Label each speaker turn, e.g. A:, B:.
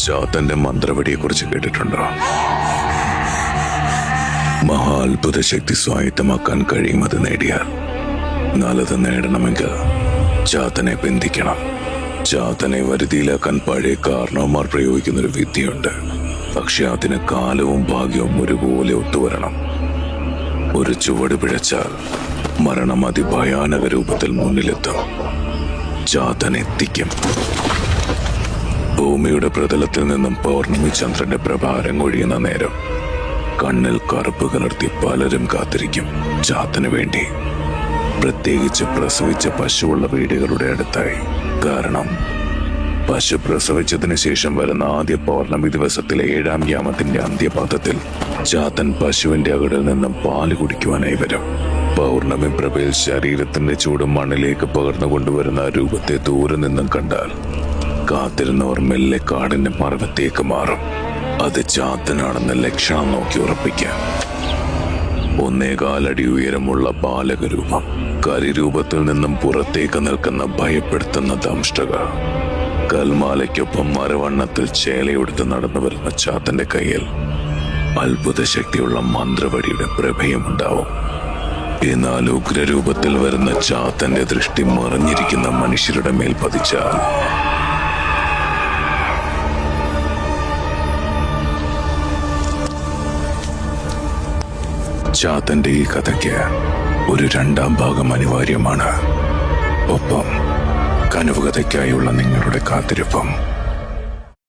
A: ചാത്തന്റെ മന്ത്രവടിയെക്കുറിച്ച് കേട്ടിട്ടുണ്ടോ? മഹാത്ഭുത ശക്തി സ്വായത്തമാക്കാൻ കഴിയുമത് നേടിയാൽ. എന്നാൽ അത് നേടണമെങ്കിൽ ചാത്തനെ ബന്ധിക്കണം. ചാത്തനെ വരുതിയിലാക്കാൻ പഴയ കാരണവന്മാർ പ്രയോഗിക്കുന്നൊരു വിദ്യയുണ്ട്. പക്ഷെ അതിന് കാലവും ഭാഗ്യവും ഒരുപോലെ ഒത്തുവരണം. ഒരു ചുവട് പിഴച്ചാൽ മരണം അതിഭയാനക രൂപത്തിൽ മുന്നിലെത്തും. ചാത്തൻ എത്തിക്കും. ഭൂമിയുടെ പ്രതലത്തിൽ നിന്നും പൗർണമി ചന്ദ്രന്റെ പ്രഭാരം ഒഴിയുന്ന നേരം കണ്ണിൽ കറുപ്പ് കലർത്തി പലരും കാത്തിരിക്കും ചാത്തന് വേണ്ടി. പ്രത്യേകിച്ച് പ്രസവിച്ച പശുവുള്ള വീടുകളുടെ അടുത്തായി. കാരണം പശു പ്രസവിച്ചതിന് ശേഷം വരുന്ന ആദ്യ പൗർണമി ദിവസത്തിലെ 7-ാം യാമത്തിന്റെ അന്ത്യപാദത്തിൽ ചാത്തൻ പശുവിന്റെ അകടിൽ നിന്നും പാല് കുടിക്കുവാനായി വരും. പൗർണമി പ്രഭയിൽ ശരീരത്തിന്റെ ചൂട് മണ്ണിലേക്ക് പകർന്നു കൊണ്ടുവരുന്ന രൂപത്തെ ദൂരെ നിന്നും കണ്ടാൽ കാത്തിരുന്നവർ മെല്ലെ കാടിന്റെ മറവത്തേക്ക് മാറും. അത് ചാത്തനാണെന്ന ലക്ഷണം നോക്കി ഉറപ്പിക്കാം. 1.25 അടി ഉയരമുള്ള ബാലകരൂപം, കരിരൂപത്തിൽ നിന്നും പുറത്തേക്ക് നിൽക്കുന്ന ഭയപ്പെടുത്തുന്ന ദംഷ്ടക. കൽമാലയ്ക്കൊപ്പം മരവണ്ണത്തിൽ ചേലയെടുത്ത് നടന്നു വരുന്ന ചാത്തന്റെ കയ്യിൽ അത്ഭുത ശക്തിയുള്ള മന്ത്രവടിയുടെ പ്രഭയമുണ്ടാവും. എന്നാൽ ഉഗ്രരൂപത്തിൽ വരുന്ന ചാത്തന്റെ ദൃഷ്ടി മറഞ്ഞിരിക്കുന്ന മനുഷ്യരുടെ മേൽ പതിച്ചാൽ ചാത്തന്റെ ഈ കഥയ്ക്ക് ഒരു 2ാം ഭാഗം അനിവാര്യമാണ്. ഒപ്പം കനവുകഥയ്ക്കായുള്ള നിങ്ങളുടെ കാത്തിരിപ്പം.